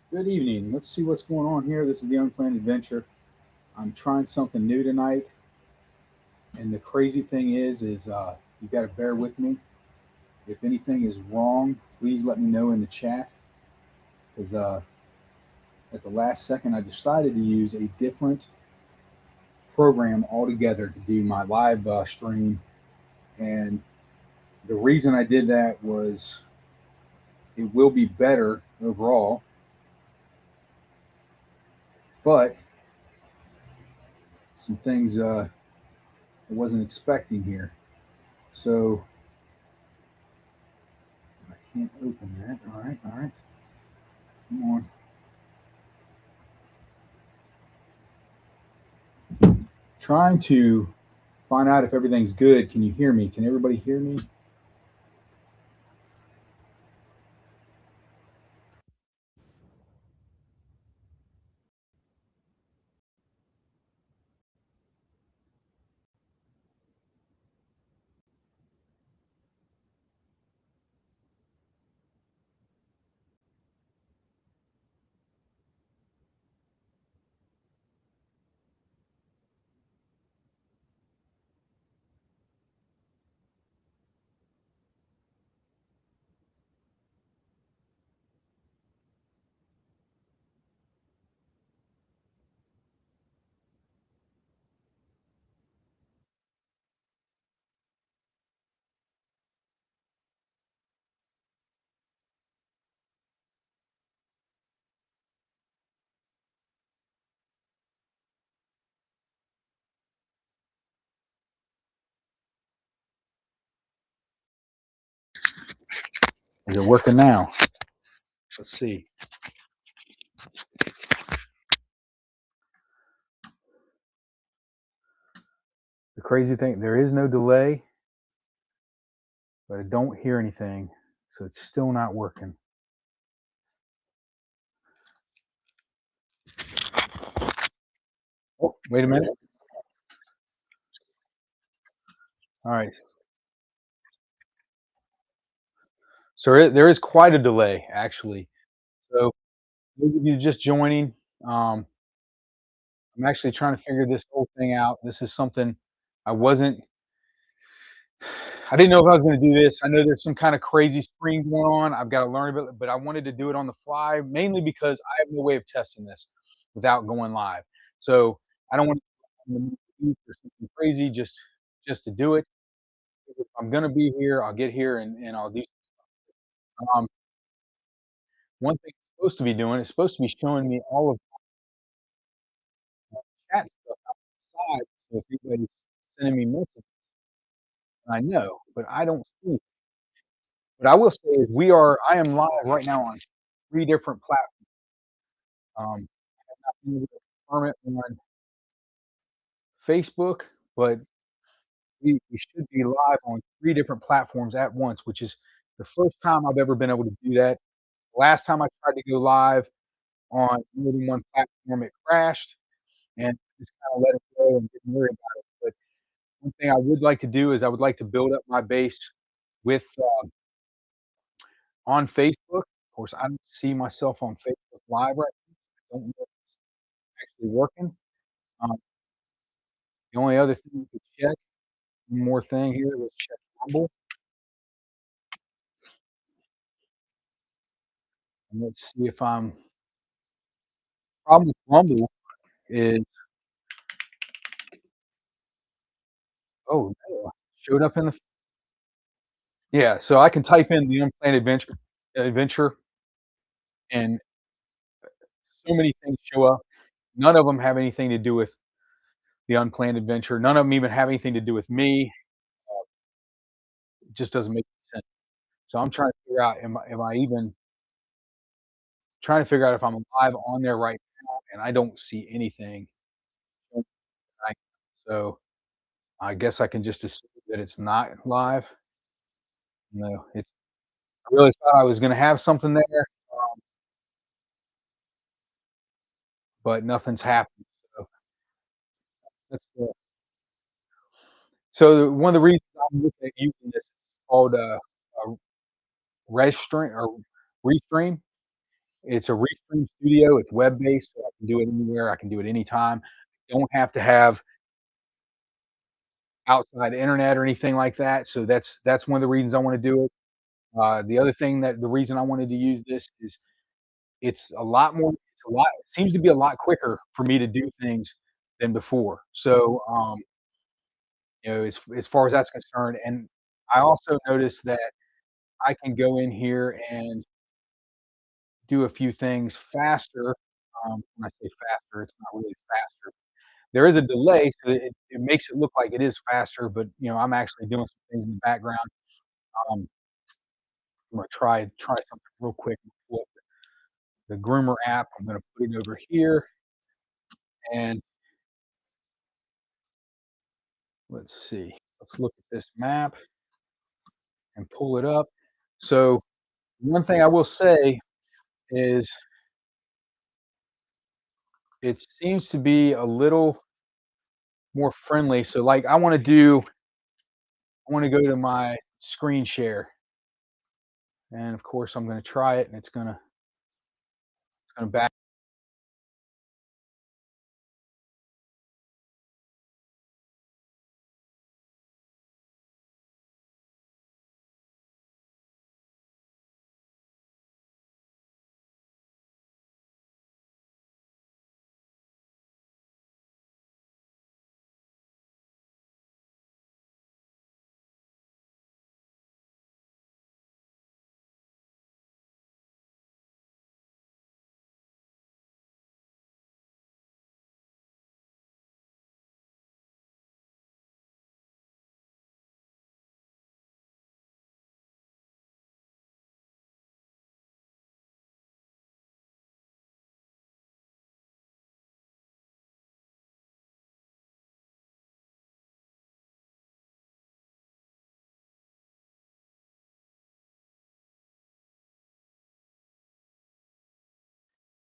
Good evening. Let's see what's going on here. This is the Unplanned Adventure. I'm trying something new tonight, and the crazy thing is you got to bear with me. If anything is wrong, please let me know in the chat. Because at the last second, I decided to use a different program altogether to do my live stream, and the reason I did that was it will be better overall, but some things I wasn't expecting here. So I can't open that. All right. Come on. Trying to find out if everything's good. Can you hear me? Can everybody hear me? Is it working now? Let's see. The crazy thing, there is no delay, but I don't hear anything, so it's still not working. Oh, wait a minute. All right. So there is quite a delay, actually. So those of you just joining, um, I'm actually trying to figure this whole thing out. This is something I wasn't I didn't know if I was going to do this. I know there's some kind of crazy screen going on. I've got to learn about it, but I wanted to do it on the fly, mainly because I have no way of testing this without going live. So I don't want to do something crazy just to do it. If I'm going to be here, I'll get here and I'll do. Um, One thing it's supposed to be doing is supposed to be showing me all of the chat stuff outside. So if anybody's sending me messages, I know, but I don't see. What I will say is I am live right now on 3 different platforms. Not being able to confirm it on Facebook, but we should be live on 3 different platforms at once, which is the first time I've ever been able to do that. Last time I tried to go live on more than one platform, it crashed, and just kinda let it go and didn't worry about it. But one thing I would like to do is I would like to build up my base with, on Facebook. Of course, I don't see myself on Facebook Live right now. I don't know if it's actually working. Um, the only other thing you could check, one more thing here, let's check Rumble, and let's see if I'm problem with Rumble is oh, no, showed up in the yeah, so I can type in the unplanned adventure, and so many things show up. None of them have anything to do with the unplanned adventure. None of them even have anything to do with me. It just doesn't make sense. So I'm trying to figure out, am I even trying to figure out if I'm live on there right now, and I don't see anything. So I guess I can just assume that it's not live. No, it's I really thought I was gonna have something there, but nothing's happened. So that's the one of the reasons I'm looking at using this is called, Restream or Restream, It's a Restream studio, it's web-based, so I can do it anywhere, I can do it anytime. Don't have to have outside internet or anything like that, so that's one of the reasons I wanna do it. The other thing that the reason I wanted to use this is it's a lot it seems to be a lot quicker for me to do things than before. So, as far as that's concerned, and I also noticed that I can go in here and do a few things faster. When I say faster, it's not really faster. There is a delay, so it makes it look like it is faster, but, I'm actually doing some things in the background. Um, I'm gonna try something real quick. Pull up the Groomer app. I'm gonna put it over here, and let's see. Let's look at this map and pull it up. So, one thing I will say is it seems to be a little more friendly. So, like, I wanna go to my screen share, and, of course, I'm gonna try it, and it's gonna back.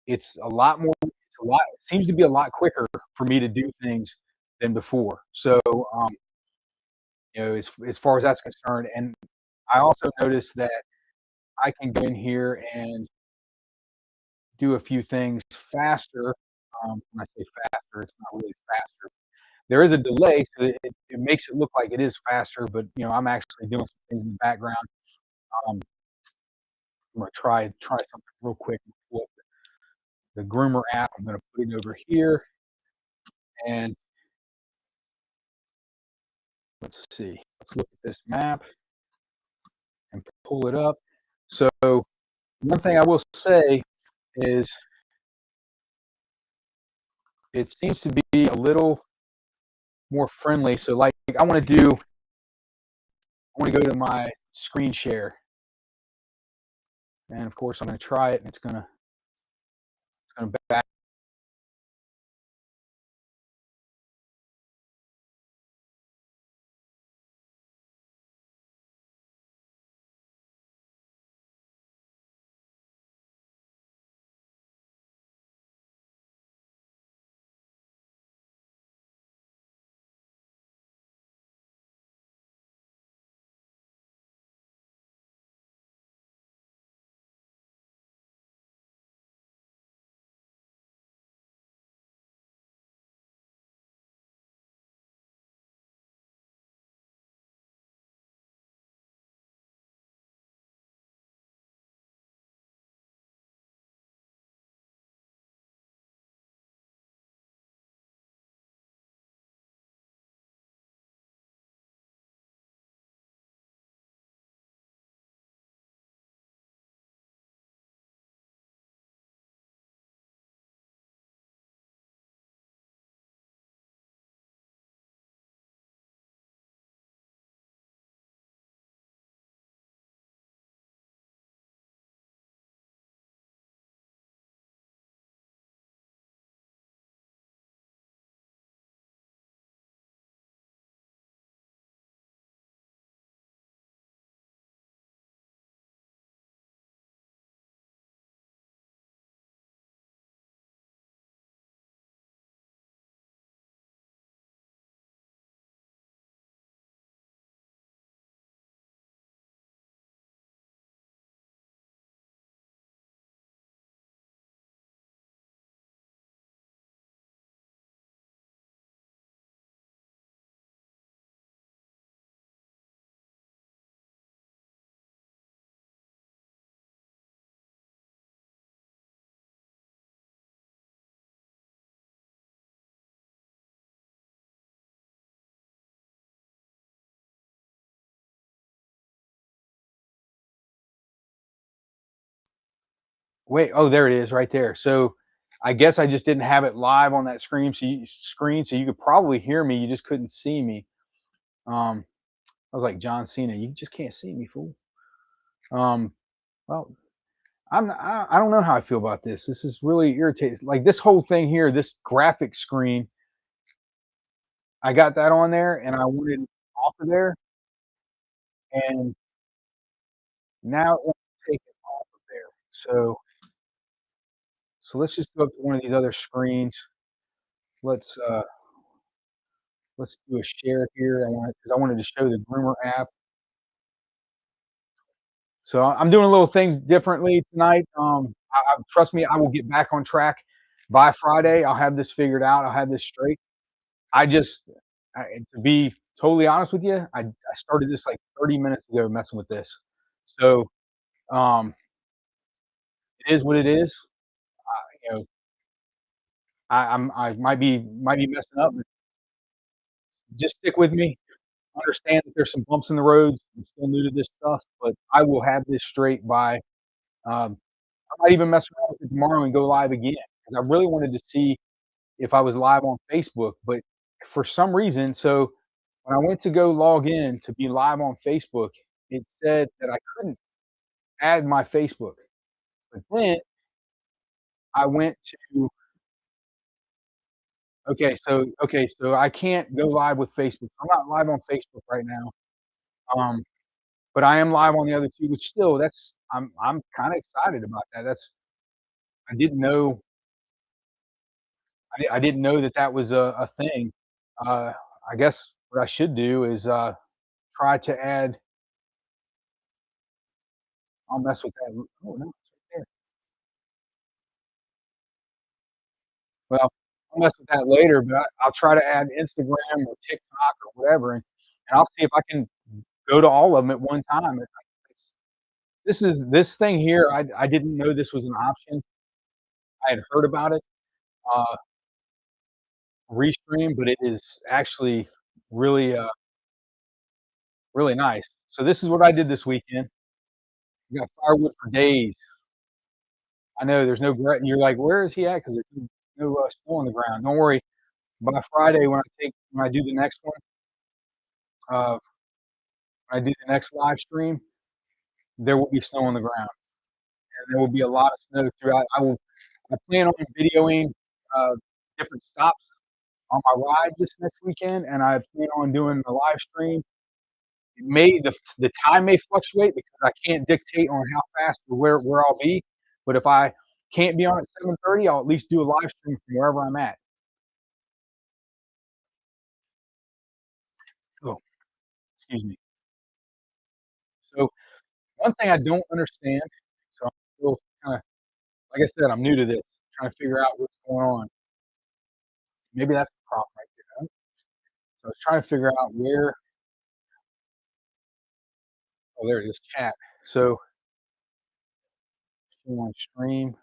It seems to be a lot quicker for me to do things than before. So, as far as that's concerned, and I also noticed that I can go in here and do a few things faster. When I say faster, it's not really faster. There is a delay, so it makes it look like it is faster, but, I'm actually doing some things in the background. Um, I'm gonna try something real quick. Pull up the Groomer app. I'm gonna put it over here, and let's see. Let's look at this map and pull it up. So, one thing I will say is it seems to be a little more friendly. So, like, I wanna go to my screen share, and, of course, I'm gonna try it, and it's gonna back. wait, oh, there it is right there. So I guess I just didn't have it live on that screen, so you could probably hear me. You just couldn't see me. Um, I was like John Cena. You just can't see me, fool. Um, well, I don't know how I feel about this. This is really irritating. Like this whole thing here, this graphic screen, I got that on there, and I wanted it off of there, and now it won't take it off of there. So let's just go up to one of these other screens. Let's uh let's do a share here. I want because I wanted to show the Groomer app. So I'm doing a little things differently tonight. Trust me, I will get back on track by Friday. I'll have this figured out. I'll have this straight. I just, to be totally honest with you, I started this like 30 minutes ago messing with this. So um, it is what it is. You know, I might be messing up. But just stick with me. Understand that there's some bumps in the roads. I'm still new to this stuff, but I will have this straight by. I might even mess around with it tomorrow and go live again because I really wanted to see if I was live on Facebook, but for some reason, so when I went to go log in to be live on Facebook, it said that I couldn't add my Facebook. But then I went to okay, so I can't go live with Facebook. I'm not live on Facebook right now. Um, but I am live on the other two, which still I'm kind of excited about that. That's I didn't know I didn't know that that was a thing. Uh, I guess what I should do is try to add. I'll mess with that. Oh no, it's right there. Well, I'll mess with that later, but I'll try to add Instagram or TikTok or whatever, and I'll see if I can go to all of them at one time. This thing here. I didn't know this was an option. I had heard about it, uh, Restream, but it is actually really really nice. So this is what I did this weekend. We got firewood for days. I know there's no you're like, "Where is he at?" 'Cause there's no, snow on the ground. Don't worry. By Friday, when I do the next one, uh, when I do the next live stream, there will be snow on the ground, and there will be a lot of snow throughout. I plan on videoing, uh, different stops on my ride this next weekend, and I plan on doing a live stream. It may the time may fluctuate because I can't dictate on how fast or where I'll be, but if I can't be on at 7:30, I'll at least do a live stream from wherever I'm at. Oh, excuse me. So, one thing I don't understand, so I'm still kinda like I said, I'm new to this, trying to figure out what's going on. Maybe that's the problem right there, huh? So I was trying to figure out where oh, there it is, chat. So, you want stream.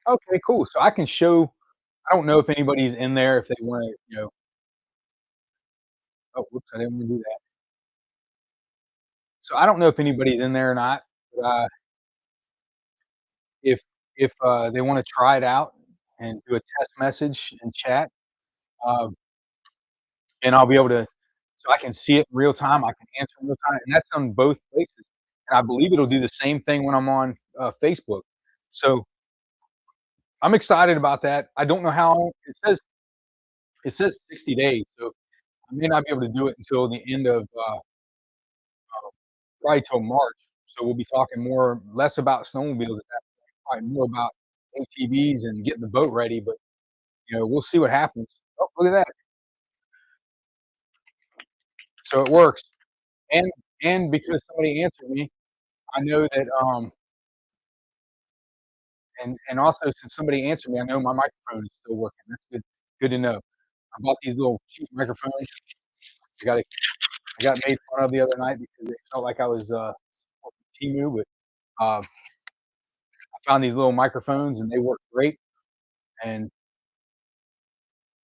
Okay, cool. So I can show I don't know if anybody's in there, if they wanna, oh, whoops, I didn't wanna do that. So I don't know if anybody's in there or not, but, if they wanna try it out and do a test message and chat, uh, and I'll be able to so I can see it in real time, I can answer in real time, and that's on both places, and I believe it'll do the same thing when I'm on, Facebook. So, I'm excited about that. I don't know how long it says 60 days, so I may not be able to do it until the end of, probably till March. So we'll be talking more less about snowmobiles at that point, probably more about ATVs and getting the boat ready, but, we'll see what happens. Oh, look at that. So it works. And because somebody answered me, I know that, and also since somebody answered me, I know my microphone is still working. That's good to know. I bought these little cheap microphones. I got I got made fun of the other night because it felt like I was, Temu, but, I found these little microphones and they work great, and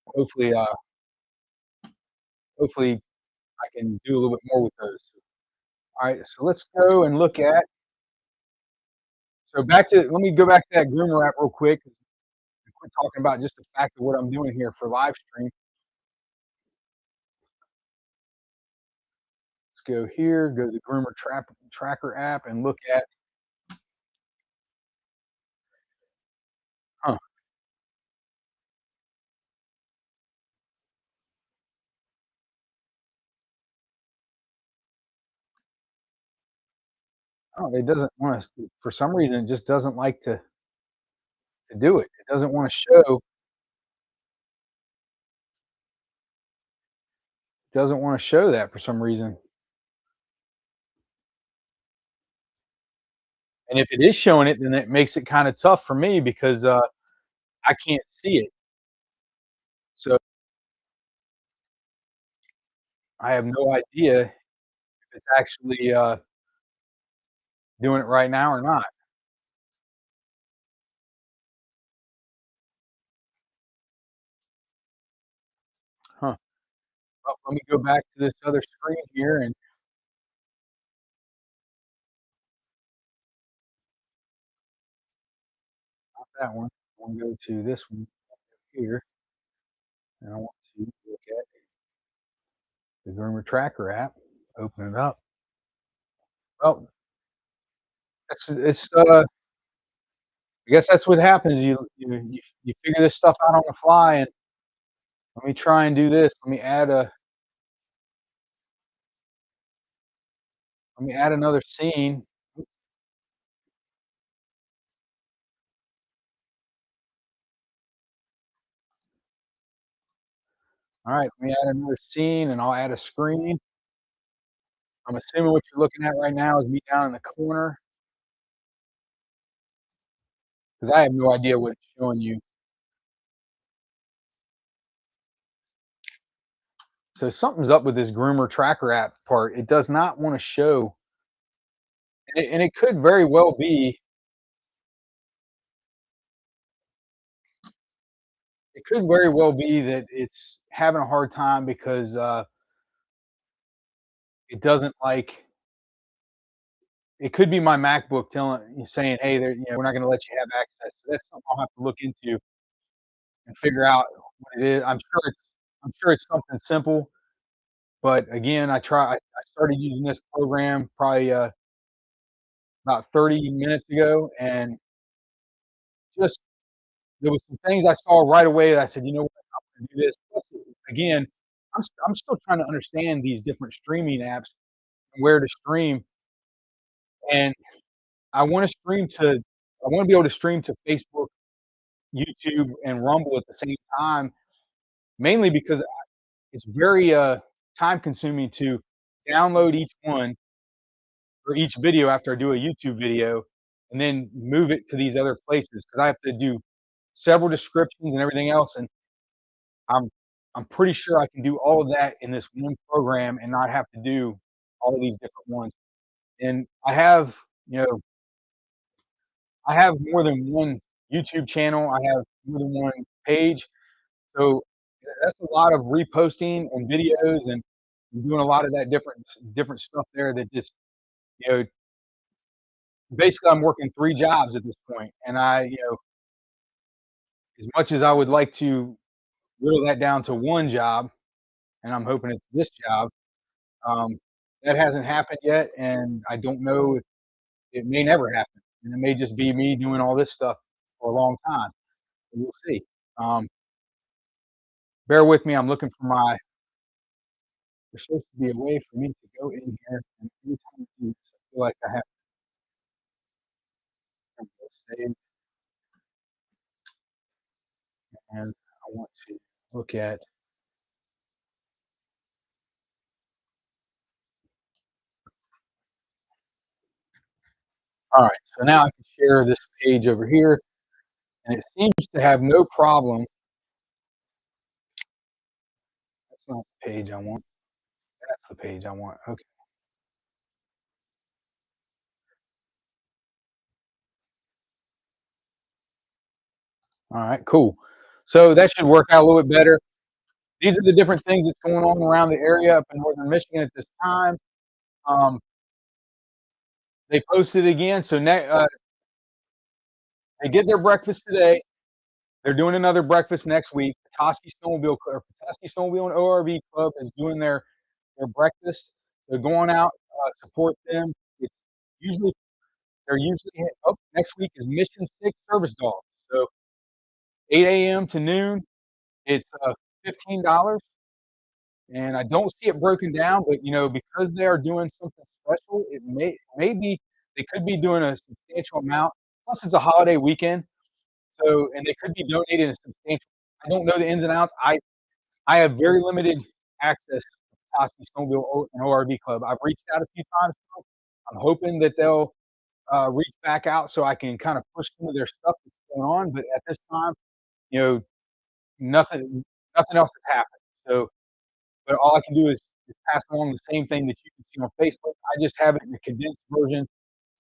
hopefully, hopefully I can do a little bit more with those. Alright, so let's go and look at So back to let me go back to that Groomer app real quick. Quit talking about just the fact of what I'm doing here for live stream. Let's go here, go to the Tracker app and look at, huh, oh, it doesn't want to, for some reason, it just doesn't like to do it. It doesn't want to show that for some reason. And if it is showing it, then it makes it kind of tough for me because I can't see it. So I have no idea if it's actually doing it right now or not. Huh. Well, let me go back to this other screen here and not that one. I want to go to this one here, and I want to look at the Groomer Tracker app. Open it up. Well, it's I guess that's what happens. You figure this stuff out on the fly, and let me try and do this. Let me add another scene. All right, let me add another scene, and I'll add a screen. I'm assuming what you're looking at right now is me down in the corner because I have no idea what it's showing you. So something's up with this Groomer Tracker app part. It does not want to show, and it could very well be. It could very well be that it's having a hard time because it doesn't like. It could be my MacBook saying, "Hey, we're not going to let you have access." So that's something I'll have to look into and figure out what it is. I'm sure it's something simple, but again, I started using this program probably about 30 minutes ago, and just there was some things I saw right away that I said, "You know what? I'm gonna do this." Plus, again, I'm still trying to understand these different streaming apps and where to stream, and I wanna stream to I wanna be able to stream to Facebook, YouTube, and Rumble at the same time, mainly because it's very, time consuming to download each one or each video after I do a YouTube video, and then move it to these other places because I have to do several descriptions and everything else, and I'm I'm pretty sure I can do all of that in this one program and not have to do all of these different ones. And I have more than one YouTube channel. I have more than one page. So that's a lot of reposting and videos and doing a lot of that different stuff there that just, you know, basically I'm working 3 jobs at this point. And as much as I would like to whittle that down to 1 job, and I'm hoping it's this job, um, that hasn't happened yet, and I don't know if it may never happen. And it may just be me doing all this stuff for a long time. We'll see. Um, bear with me. I'm looking for my There's supposed to be a way for me to go in here, and every time I do this, I feel like I have to save, and I want to look at. Alright, so now I can share this page over here, and it seems to have no problem. That's not the page I want. That's the page I want. Okay. Alright, cool. So that should work out a little bit better. These are the different things that's going on around the area up in Northern Michigan at this time. Um, they posted again, so They get their breakfast today. They're doing another breakfast next week. Petoskey Snowmobile and ORV Club is doing their breakfast. They're going out, support them. It's usually they're usually next week is Mission 6 service dogs. So 8 a.m. to noon, it's $15, and I don't see it broken down, but because they are doing something special, it maybe they could be doing a substantial amount. Plus, it's a holiday weekend, so and they could be donating a substantial. I don't know the ins and outs. I have very limited access to Petoskey Snowmobile and ORV Club. I've reached out a few times. I'm hoping that they'll reach back out so I can kind of push some of their stuff that's going on. But at this time, you know, nothing else has happened. So, but all I can do is pass along the same thing that you can see on Facebook. I just have it in a condensed version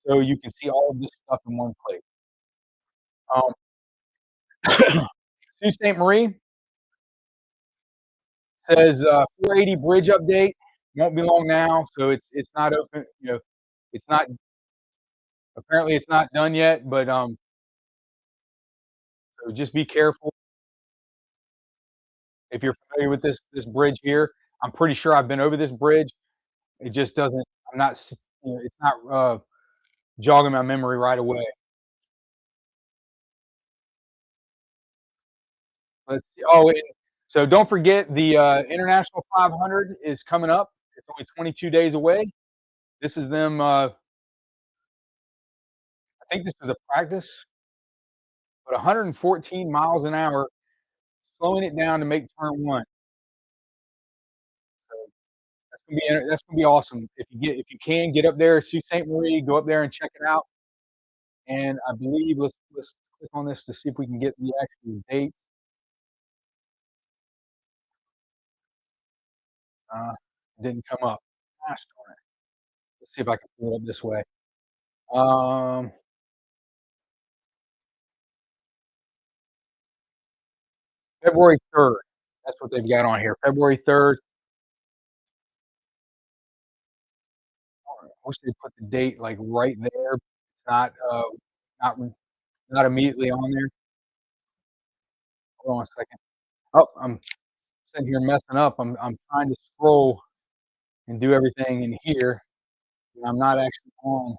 so you can see all of this stuff in one place. Um, Sault Ste. Marie says 480 bridge update. Won't be long now, so it's not open. It's not apparently it's not done yet, but so just be careful if you're familiar with this bridge here. I'm pretty sure I've been over this bridge. It just doesn't. I'm not. It's not jogging my memory right away. Let's see. Oh, so don't forget the International 500 is coming up. It's only 22 days away. This is them. I think this is a practice, but 114 miles an hour, slowing it down to make turn one. So that's gonna be awesome. If you can get up there, Sault Ste. Marie, go up there and check it out. And I believe let's click on this to see if we can get the actual date. Uh, didn't come up. Gosh darn it. Let's see if I can pull it up this way. Um, February 3rd. That's what they've got on here. February 3rd. I wish they put the date like right there. It's not not immediately on there. Hold on a second. Oh, I'm sitting here messing up. I'm trying to scroll and do everything in here, and I'm not actually on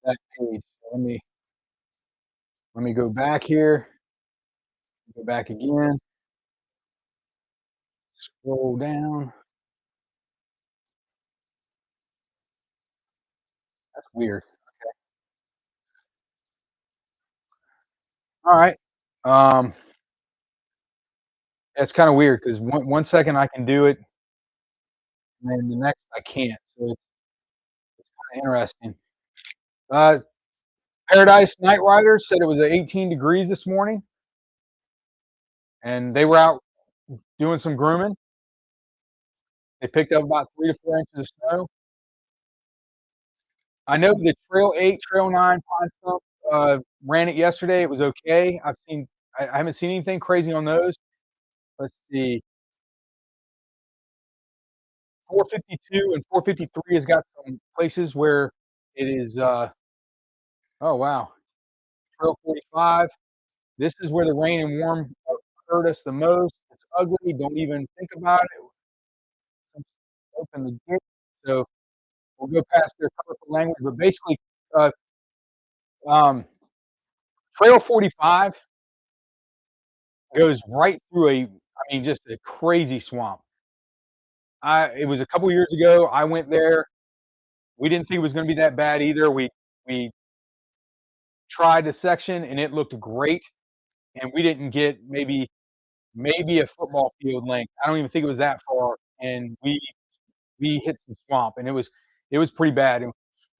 that page. So let me go back here, go back again, scroll down. That's weird. All right. Um, it's kind of weird because one second I can do it, and then the next I can't. So it's kind of interesting. Uh, Paradise Night Riders said it was 18 degrees this morning, and they were out doing some grooming. They picked up about 3 to 4 inches of snow. I know the Trail 8, Trail 9 Pine Stump ran it yesterday. It was okay. I haven't seen anything crazy on those. Let's see. 452 and 453 has got some places where it is. Oh wow, Trail 45. This is where the rain and warm hurt us the most. It's ugly. Don't even think about it. Open the gate. So we'll go past their colorful language, but basically, uh, um, Trail 45 goes right through just a crazy swamp. It was a couple years ago. I went there. We didn't think it was going to be that bad either. We tried the section and it looked great, and we didn't get maybe a football field length. I don't even think it was that far, and we hit some swamp, and it was pretty bad. And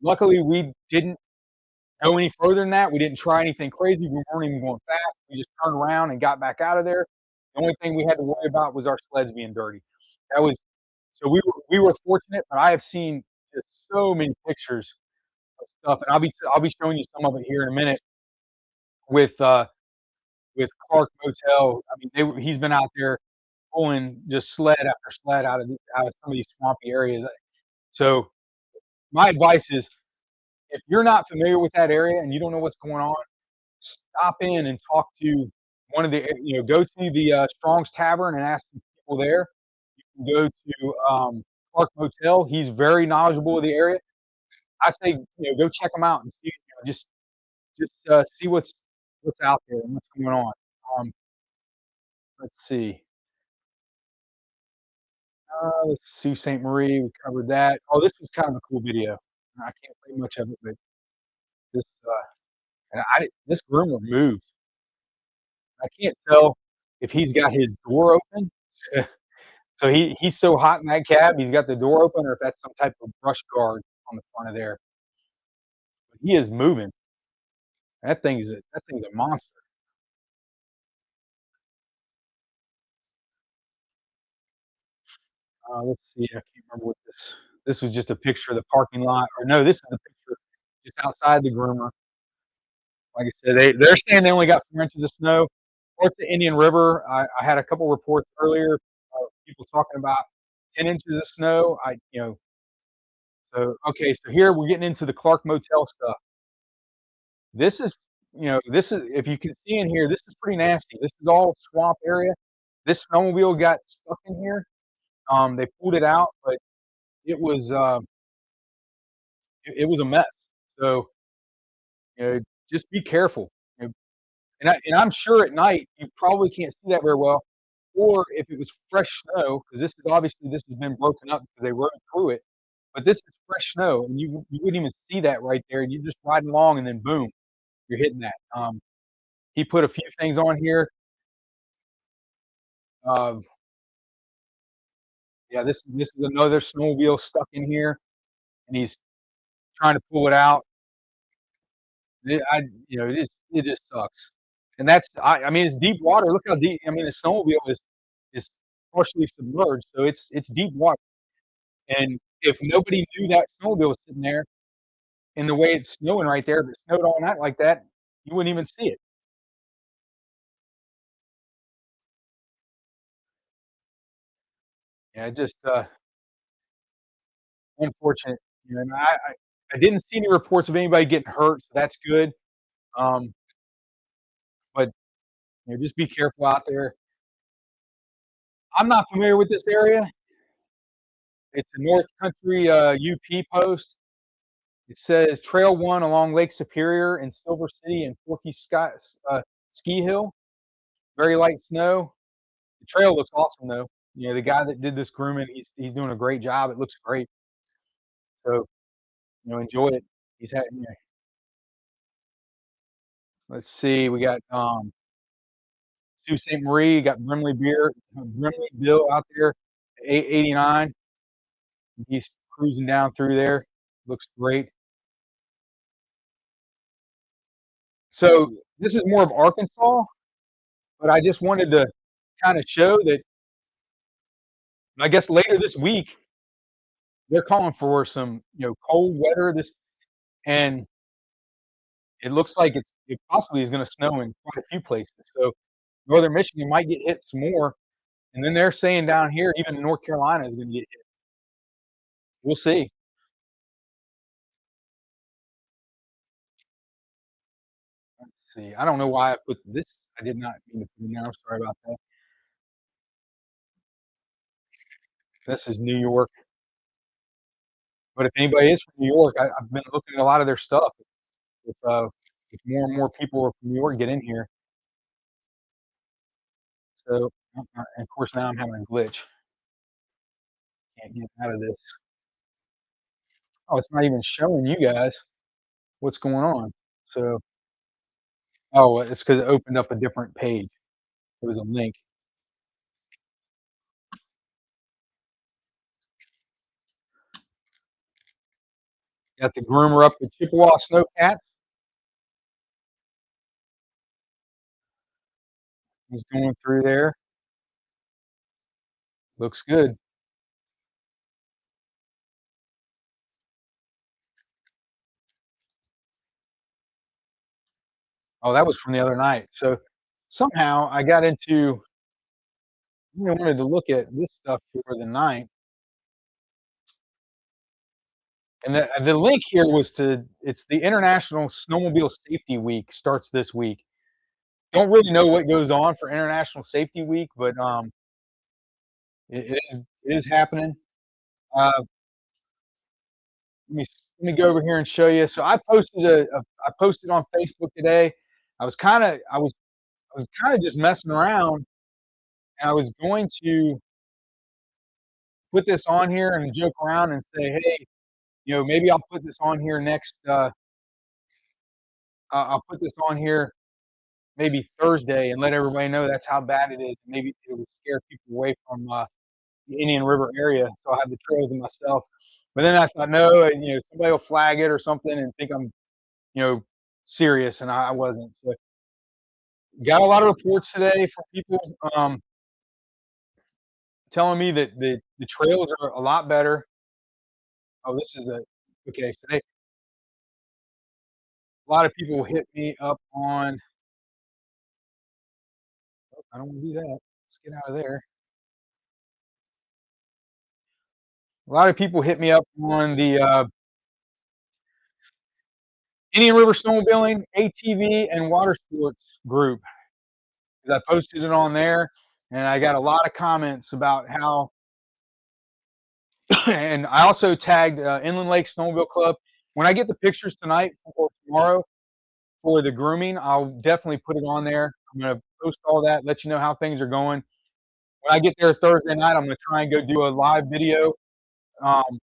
luckily, we didn't go any further than that. We didn't try anything crazy. We weren't even going fast. We just turned around and got back out of there. The only thing we had to worry about was our sleds being dirty. That was so we were fortunate, but I have seen just so many pictures of stuff, and I'll be showing you some of it here in a minute with Clark Motel. I mean, he's been out there pulling just sled after sled out of some of these swampy areas. So my advice is, if you're not familiar with that area and you don't know what's going on, stop in and talk to one of the go to the, Strong's Tavern and ask the people there. You can go to, Clark Motel, he's very knowledgeable of the area. I say, go check him out and see, just see what's out there and what's going on. Um, let's see. Let's see, St. Marie, we covered that. Oh, this was kind of a cool video. I can't play much of it, but this, and this groomer moves. I can't tell if he's got his door open. So he's so hot in that cab, he's got the door open, or if that's some type of brush guard on the front of there. But he is moving. That thing's a monster. Let's see, I can't remember what this was just a picture of the parking lot, or no, this is a picture just outside the groomer. Like I said, they're saying they only got 4 inches of snow. Parts of Indian River, I had a couple reports earlier, people talking about 10 inches of snow. So okay, so here we're getting into the Clark Motel stuff. This is, this is if you can see in here, this is pretty nasty. This is all swamp area. This snowmobile got stuck in here. They pulled it out, but it was, it was a mess. So, you know, just be careful. You know, and I'm sure at night you probably can't see that very well, or if it was fresh snow, because this has been broken up because they rode through it. But this is fresh snow, and you wouldn't even see that right there. You're just riding along, and then boom, you're hitting that. He put a few things on here. Uh, yeah, this is another snowmobile stuck in here, and he's trying to pull it out. It, I, it just sucks. And I mean, it's deep water. Look how deep. I mean, the snowmobile is partially submerged, so it's deep water. And if nobody knew that snowmobile was sitting there, and the way it's snowing right there, if it snowed all night like that, you wouldn't even see it. Yeah, just unfortunate. And I didn't see any reports of anybody getting hurt, so that's good. Um, but just be careful out there. I'm not familiar with this area. It's a North Country UP post. It says Trail One along Lake Superior in Silver City and Forky Ski Hill. Very light snow. The trail looks awesome though. The guy that did this grooming, he's doing a great job. It looks great. So enjoy it. He's had. Let's see. We got Sault Ste. Marie. Got Brimley Bill out there, 889. He's cruising down through there. Looks great. So this is more of Arkansas, but I just wanted to kind of show that I guess later this week they're calling for some cold weather. And it looks like it possibly is going to snow in quite a few places. So northern Michigan might get hit some more, and then they're saying down here even North Carolina is going to get hit. We'll see. Let's see. I don't know why I put this. I did not mean to put it now. Sorry about that. This is New York. But if anybody is from New York, I've been looking at a lot of their stuff. If more and more people are from New York get in here, so and of course now I'm having a glitch. Can't get out of this. Oh, it's not even showing you guys what's going on. So, oh, well, it's because it opened up a different page. It was a link. Got the groomer up the Chippewa Snow Cats. He's going through there. Looks good. Oh, that was from the other night. So somehow I got into. I wanted to look at this stuff for the night. And the link here was to it's the International Snowmobile Safety Week starts this week. Don't really know what goes on for International Safety Week, but, it is happening. Uh, let me go over here and show you. So I posted on Facebook today. I was kinda just messing around, and I was going to put this on here and joke around and say, "Hey, maybe I'll put this on here next, I'll put this on here maybe Thursday and let everybody know that's how bad it is. Maybe it would scare people away from, the Indian River area, so I'll have the trails to myself." But then I thought, "No, somebody will flag it or something and think I'm, you know, serious," and I wasn't. So, got a lot of reports today from people, telling me that the trails are a lot better. Oh, this is a okay, so a lot of people hit me up on oh, I don't wanna do that. Let's get out of there. A lot of people hit me up on the, Indian River Snowmobiling, ATV, and Water Sports group, 'cause I posted it on there, and I got a lot of comments about how and I also tagged, Inland Lake Snowmobile Club. When I get the pictures tonight or tomorrow for the grooming, I'll definitely put it on there. I'm gonna post all that, let you know how things are going. When I get there Thursday night, I'm gonna try and go do a live video. Um,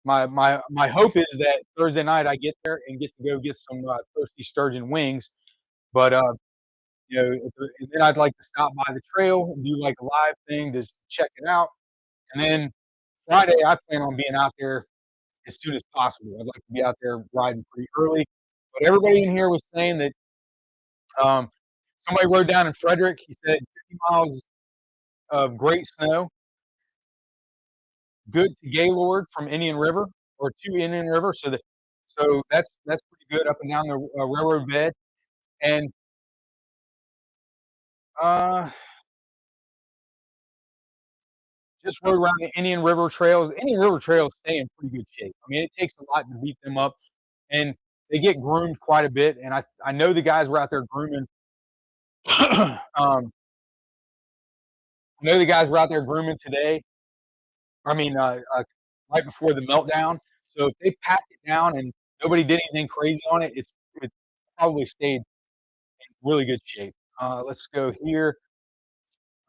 my hope is that Thursday night I get there and get to go get some, toasty sturgeon wings, but, and then I'd like to stop by the trail and do, like, a live thing, just check it out, and then Friday, I plan on being out there as soon as possible. I'd like to be out there riding pretty early, but everybody in here was saying that, um, somebody rode down in Frederick, he said 50 miles of great snow, good to Gaylord from Indian River or to Indian River, so that's pretty good up and down the, railroad bed, and, uh just rode around the Indian River trails. Indian River trails stay in pretty good shape. I mean, it takes a lot to beat them up, and they get groomed quite a bit, and I know the guys were out there grooming. I know the guys were out there grooming today. I mean, right before the meltdown. So if they packed it down and nobody did anything crazy on it, it probably stayed in really good shape. Let's go here.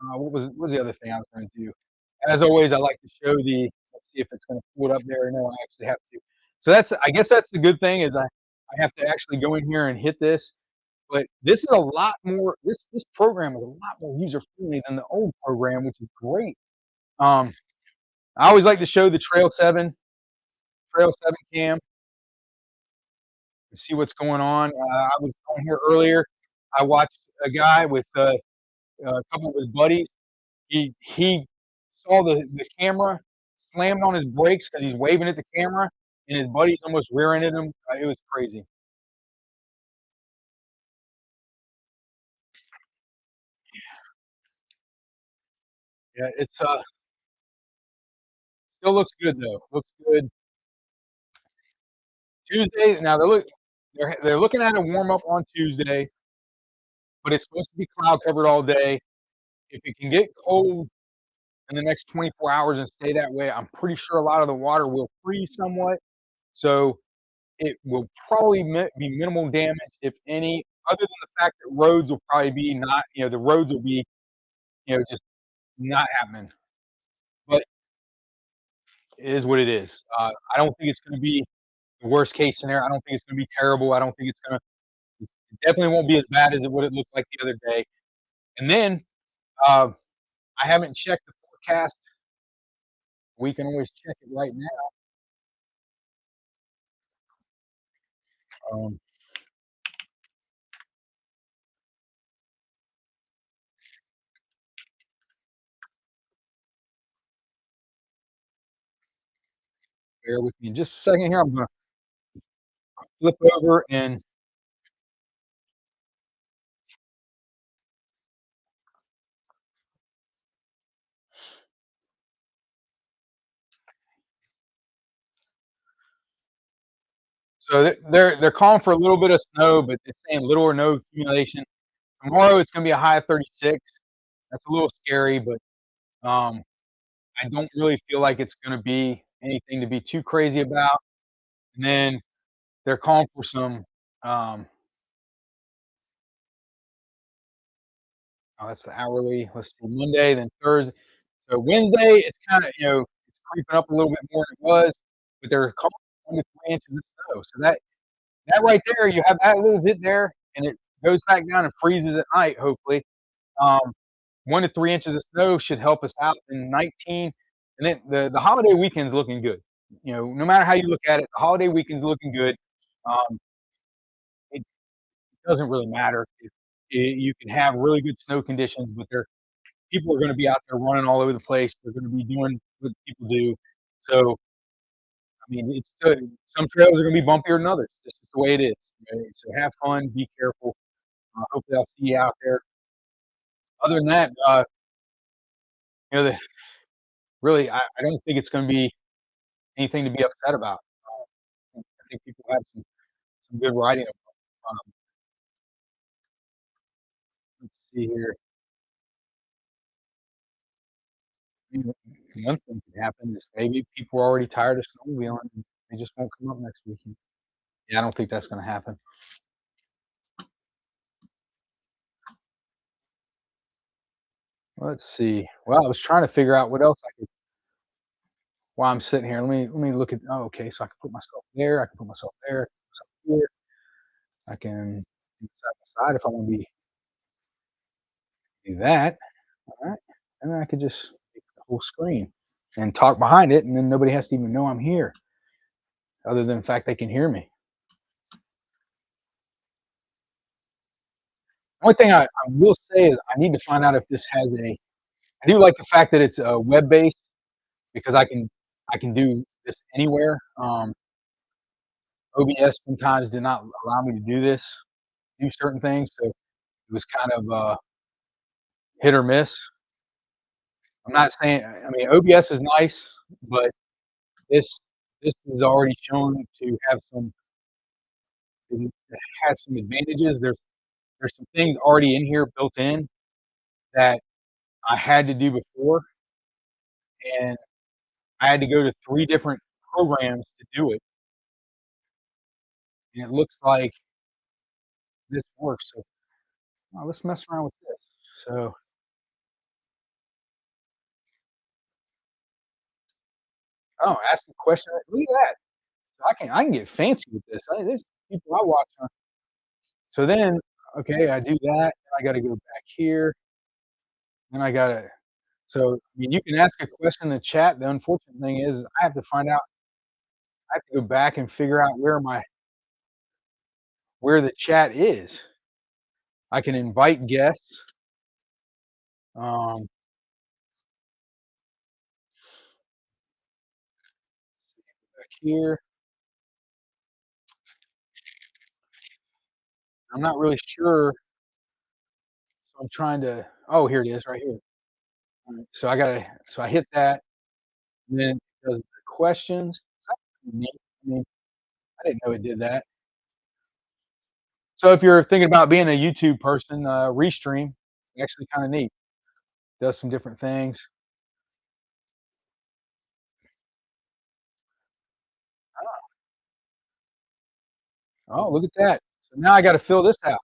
What was the other thing I was gonna do? As always, I like to show let's see if it's gonna pull it up there. No, I actually have to. So I guess that's the good thing is I have to actually go in here and hit this, but this is a lot more this program is a lot more user friendly than the old program, which is great. Um, I always like to show the Trail 7 cam and see what's going on. I was on here earlier. I watched a guy with, a couple of his buddies. He saw the camera, slammed on his brakes because he's waving at the camera, and his buddies almost rear-ended him. It was crazy. Yeah, it's, still looks good though. Looks good. Tuesday now they're looking at a warm up on Tuesday, but it's supposed to be cloud covered all day. If it can get cold in the next 24 hours and stay that way, I'm pretty sure a lot of the water will freeze somewhat. So it will probably be minimal damage, if any, other than the fact that roads will probably be not, the roads will be, just not happening. But it is what it is. I don't think it's going to be the worst case scenario. I don't think it's going to be terrible. I don't think it's going to. It definitely won't be as bad as what it looked like the other day. And then uh, I haven't checked the forecast. We can always check it right now. Um, Bear with me just a second here. I'm going to flip over and So they're calling for a little bit of snow, but they're saying little or no accumulation. Tomorrow it's gonna be a high of 36. That's a little scary, but um, I don't really feel like it's gonna be anything to be too crazy about. And then they're calling for some. Um, oh, that's the hourly. Let's see, Monday, then Thursday. So Wednesday, it's kind of it's creeping up a little bit more than it was, but they're calling for 1 to 3 inches of snow. So that right there, you have that little bit there, and it goes back down and freezes at night. Hopefully, um, 1 to 3 inches of snow should help us out in 19. And then the holiday weekend's looking good. No matter how you look at it, the holiday weekend's looking good. It doesn't really matter if you can have really good snow conditions, but people are going to be out there running all over the place. They're going to be doing what people do. So, I mean, some trails are going to be bumpier than others. This is the way it is. Right? So have fun, be careful. Hopefully, I'll see you out there. Other than that, the, really, I don't think it's going to be anything to be upset about. I think people have some good riding. Let's see here. You know, one thing could happen is maybe people are already tired of snowmobiling and they just won't come up next weekend. Yeah, I don't think that's going to happen. Let's see. Well, I was trying to figure out what else I could while I'm sitting here. Let me look at. Oh, okay. So I can put myself there. I can put myself there. Myself here. I can do side by side if I want to do that. All right, and then I could just make the whole screen and talk behind it, and then nobody has to even know I'm here, other than the fact they can hear me. Only thing I will say is I need to find out if this has a. I do like the fact that it's web based because I can do this anywhere. OBS sometimes did not allow me to do certain things, so it was kind of hit or miss. I'm not saying. I mean, OBS is nice, but this this is already shown to have some. It has some advantages. There's some things already in here built in that I had to do before, and I had to go to 3 different programs to do it, and it looks like this works. So, let's mess around with this. So, oh, ask a question. Look at that. I can get fancy with this. There's people I watch on. So then, okay, I do that. I got to go back here. Then I got to. So, I mean, you can ask a question in the chat. The unfortunate thing is I have to find out. I have to go back and figure out where the chat is. I can invite guests. Um, back here. I'm not really sure. So I'm trying to. Oh, here it is, right here. All right, so I gotta. So I hit that, and then it does the questions. That's pretty neat. I mean, I didn't know it did that. So if you're thinking about being a YouTube person, Restream, actually kind of neat. Does some different things. Oh, look at that. So now I got to fill this out.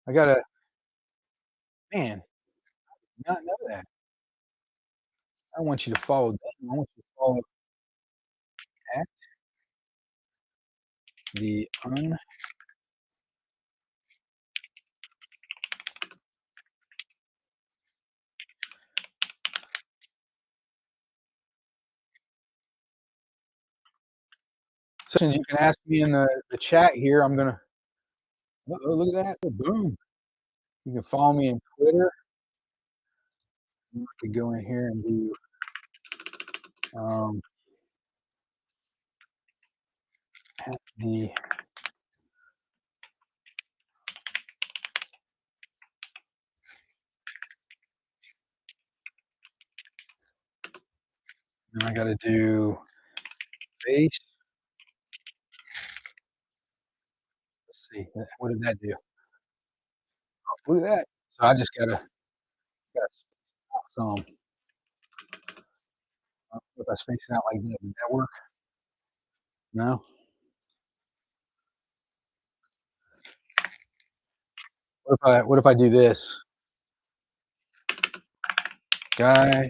I got to, man, not know that. I want you to follow them. I want you to follow at the un. Questions you can ask me in the chat here. I'm gonna. Oh, look at that! Oh, boom. You can follow me on Twitter. I could go in here and do. Um, at the. And I got to do base see, what did that do? Look at that. So I just gotta some if I space it out like that, would that work? No? What if I do this? Guy,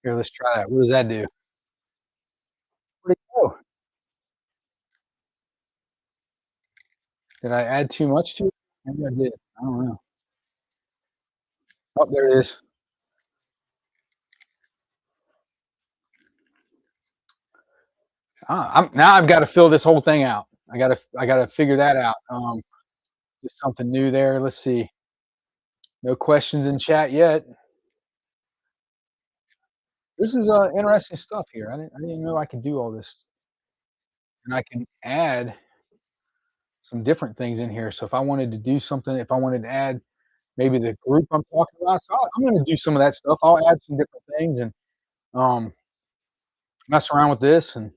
here, let's try that. What does that do? Where'd it go? Did I add too much to it? Maybe I did. I don't know. Oh, there it is. Now I've gotta fill this whole thing out. I gotta figure that out. Just something new there. Let's see. No questions in chat yet. This is, interesting stuff here. I didn't know I could do all this, and I can add some different things in here. So if I wanted to do something, if I wanted to add maybe the group I'm talking about, so I'm gonna do some of that stuff. I'll add some different things and, um, mess around with this, and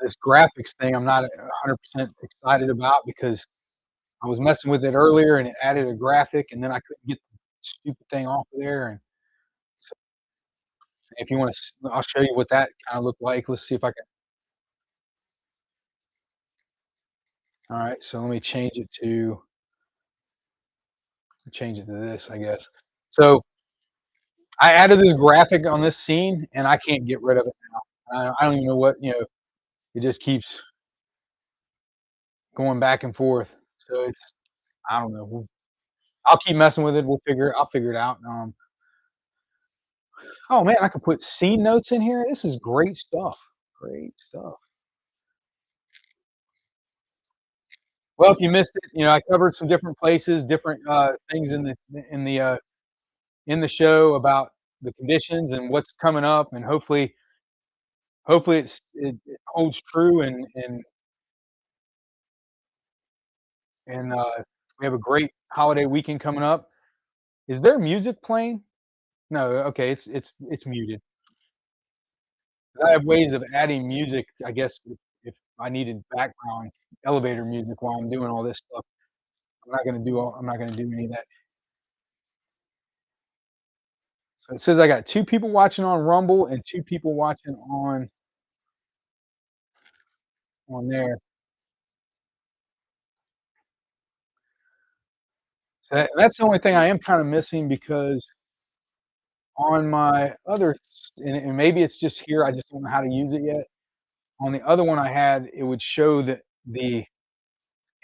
this graphics thing I'm not 100% excited about because I was messing with it earlier and it added a graphic, and then I couldn't get the stupid thing off of there, and so if you wanna I'll show you what that kinda looked like. Let's see if I can. Alright, so let me change it to this, I guess. So, I added this graphic on this scene, and I can't get rid of it now. I don't even know what, it just keeps going back and forth. So it's I don't know. I'll keep messing with it. I'll figure it out. Oh man, I could put scene notes in here. This is great stuff. Great stuff. Well, if you missed it, I covered some different places, different things in the in the show about the conditions and what's coming up, and hopefully it holds true, and we have a great holiday weekend coming up. Is there music playing? No. Okay, it's muted. I have ways of adding music, I guess, if I needed background elevator music while I'm doing all this stuff. I'm not gonna do any of that. So it says I got 2 people watching on Rumble and 2 people watching on there. So that's the only thing I am kinda missing because on my other and maybe it's just here, I just don't know how to use it yet. On the other one I had, it would show the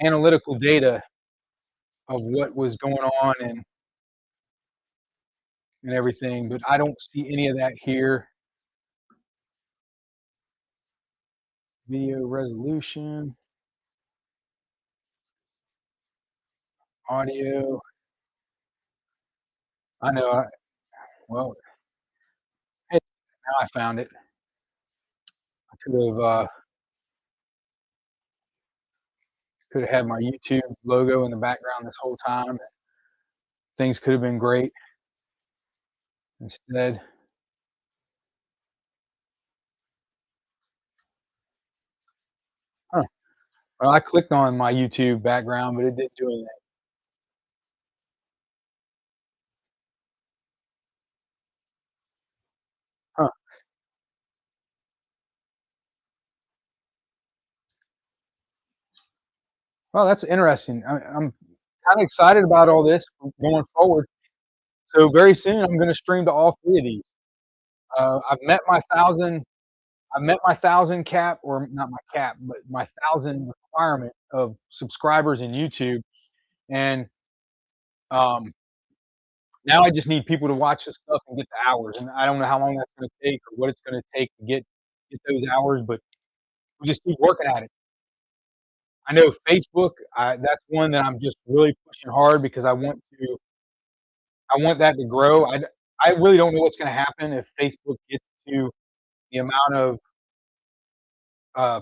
analytical data of what was going on and everything, but I don't see any of that here. Video resolution, audio. I know, well, hey, now I found it. I could have had my YouTube logo in the background this whole time. Things could have been great. Instead, huh, well, I clicked on my YouTube background, but it didn't do anything. Huh, well, that's interesting. I'm kinda excited about all this going forward. So very soon, I'm gonna stream to all 3 of these. I've met my 1,000 cap, or not my cap, but my 1,000 requirement of subscribers in YouTube, and, um, now I just need people to watch this stuff and get the hours, and I don't know how long that's gonna take or what it's gonna take to get those hours, but we just keep working at it. I know Facebook, that's one that I'm just really pushing hard because I want that to grow. I really don't know what's gonna happen if Facebook gets to the amount of,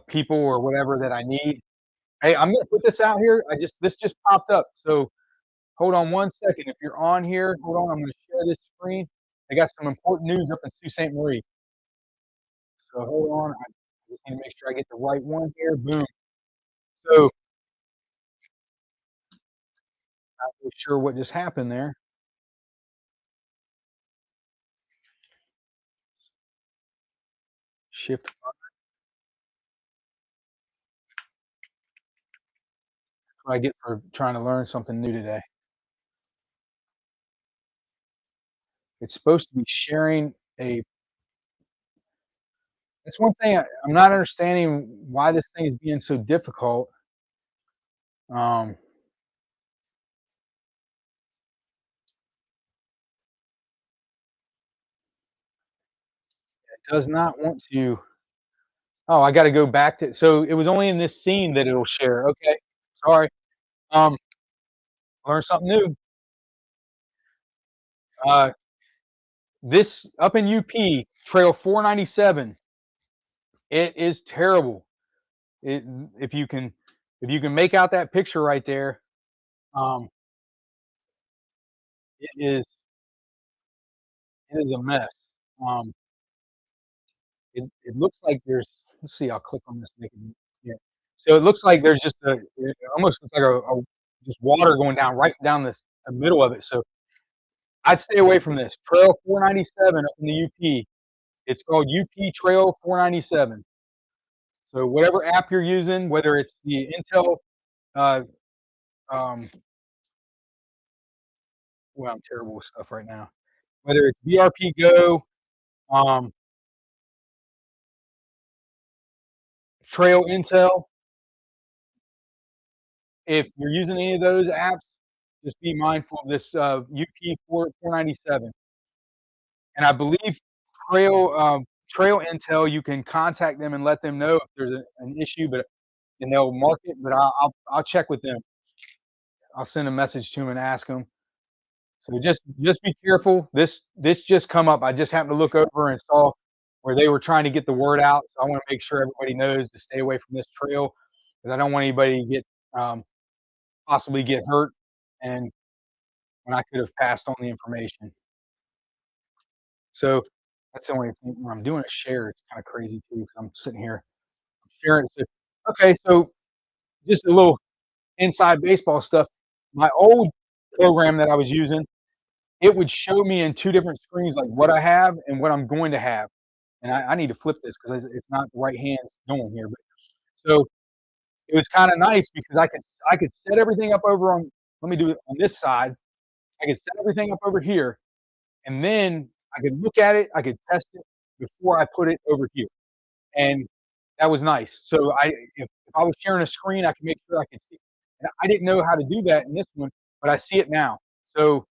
people or whatever that I need. Hey, I'm gonna put this out here. This just popped up. So hold on one second. If you're on here, hold on. I'm gonna share this screen. I got some important news up in Sault Ste. Marie. So hold on. I just need to make sure I get the right one here. Boom. So not really sure what just happened there. Shift what I get for trying to learn something new today. It's supposed to be sharing a that's one thing I'm not understanding why this thing is being so difficult. Um, it does not want to oh, I gotta go back to so it was only in this scene that it'll share. Okay. Sorry. Um, learned something new. Uh, this up in UP, Trail 497, it is terrible. It if you can if you can make out that picture right there, um, it is it is a mess. Um, it looks like there's let's see, I'll click on this make it yeah. So it looks like there's just it almost looks like a just water going down right down the middle of it. So I'd stay away from this. Trail 497 up in the UP. It's called UP Trail 497. So whatever app you're using, whether it's the Intel, uh, um, well, I'm terrible with stuff right now. Whether it's BRP Go, um, Trail Intel, if you're using any of those apps, just be mindful of this UP 497. And I believe Trail Intel, you can contact them and let them know if there's an issue, but and they'll mark it. But I'll check with them. I'll send a message to them and ask them. So just be careful. This just come up. I just happened to look over and saw where they were trying to get the word out. So I want to make sure everybody knows to stay away from this trail because I don't want anybody to get um, possibly get hurt. And when I could have passed on the information. So that's the only thing when I'm doing a share, it's kind of crazy too because I'm sitting here sharing. So, okay, so just a little inside baseball stuff. My old program that I was using, it would show me in two different screens like what I have and what I'm going to have. And I need to flip this because it's not the right hands going here. But so it was kind of nice because I could set everything up over on. Let me do it on this side. I could set everything up over here, and then I could look at it. I could test it before I put it over here, and that was nice. So if I was sharing a screen, I could make sure I could see. And I didn't know how to do that in this one, but I see it now. So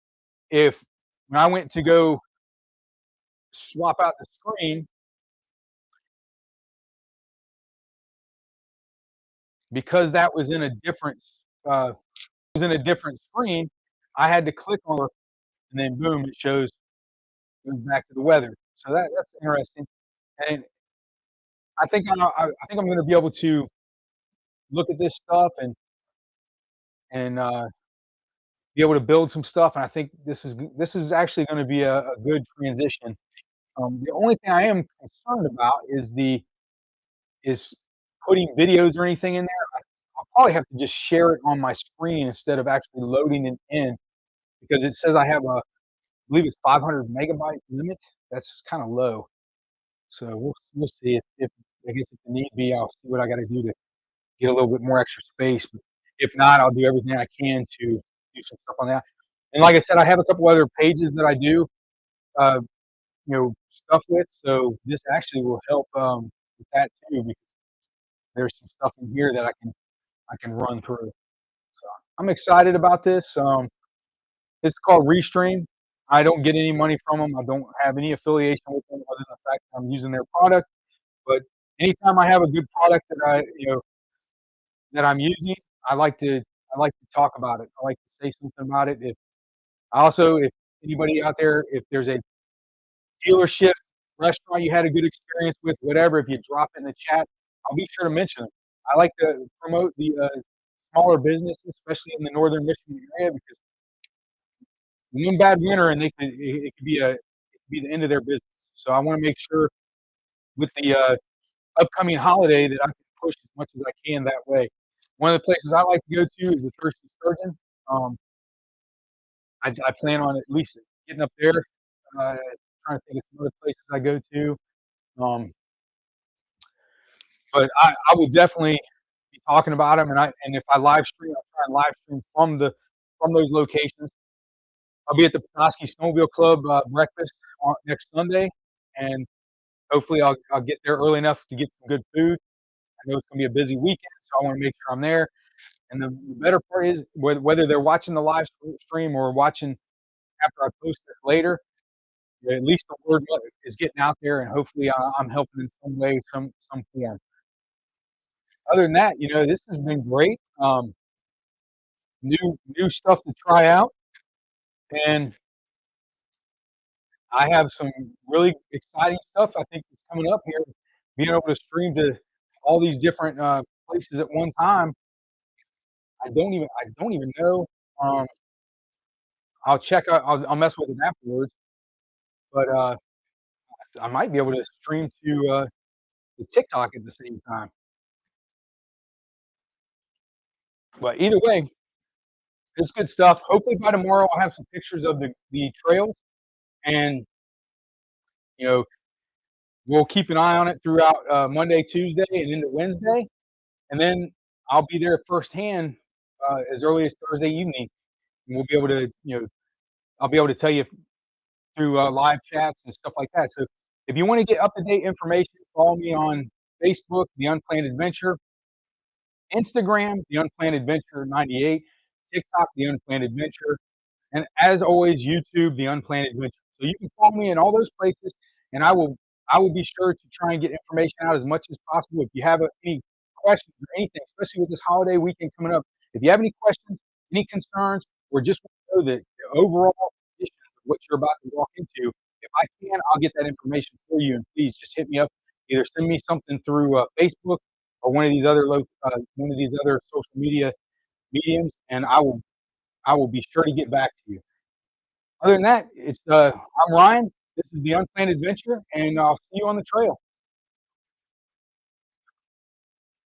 if when I went to go swap out the screen, because that was in a different uh, was in a different screen, I had to click on it, and then boom, it shows goes back to the weather. So that's interesting. And I think I'm going to be able to look at this stuff and be able to build some stuff. And I think this is actually going to be a good transition. The only thing I am concerned about is putting videos or anything in there. I'll probably have to just share it on my screen instead of actually loading it in because it says I have a, I believe it's 500 megabyte limit. That's kind of low. So we'll see if I guess if the need be, I'll see what I got to do to get a little bit more extra space. But if not, I'll do everything I can to do some stuff on that. And like I said, I have a couple other pages that I do, uh, stuff with. So this actually will help with that too because there's some stuff in here that I can run through. So I'm excited about this. It's called Restream. I don't get any money from them. I don't have any affiliation with them other than the fact that I'm using their product. But anytime I have a good product that that I'm using, I like to talk about it. I like to say something about it. If anybody out there, if there's a dealership, restaurant you had a good experience with, whatever, if you drop it in the chat, I'll be sure to mention it. I like to promote the smaller businesses, especially in the northern Michigan area, because one bad winter and it could be the end of their business. So I want to make sure with the upcoming holiday that I can push as much as I can that way. One of the places I like to go to is the Thirsty Sturgeon. Um, I plan on at least getting up there. Trying to think of some other places I go to. Um, but I will definitely be talking about them, and if I live stream, I'll try and live stream from those locations. I'll be at the Petoskey Snowmobile Club breakfast on next Sunday, and hopefully I'll get there early enough to get some good food. I know it's gonna be a busy weekend, so I wanna make sure I'm there. And the better part is whether they're watching the live stream or watching after I post this later, at least the word is getting out there, and hopefully I'm helping in some way, some form. Other than that, this has been great. New stuff to try out, and I have some really exciting stuff I think is coming up here. Being able to stream to all these different places at one time, I don't even know. Um, I'll check out. I'll mess with it afterwards, but I might be able to stream to TikTok at the same time. But either way, it's good stuff. Hopefully by tomorrow I'll have some pictures of the trails, and you know we'll keep an eye on it throughout Monday, Tuesday, and into Wednesday, and then I'll be there firsthand as early as Thursday evening, and we'll be able to I'll be able to tell you through live chats and stuff like that. So if you want to get up to date information, follow me on Facebook, The Unplanned Adventure, Instagram, The Unplanned Adventure 98, TikTok, The Unplanned Adventure, and as always, YouTube, The Unplanned Adventure. So you can follow me in all those places, and I will be sure to try and get information out as much as possible. If you have any questions or anything, especially with this holiday weekend coming up, if you have any questions, any concerns, or just want to know the overall condition of what you're about to walk into, if I can, I'll get that information for you. And please just hit me up. Either send me something through Facebook or one of these other social media mediums, and I will be sure to get back to you. Other than that, I'm Ryan. This is the Unplanned Adventure, and I'll see you on the trail.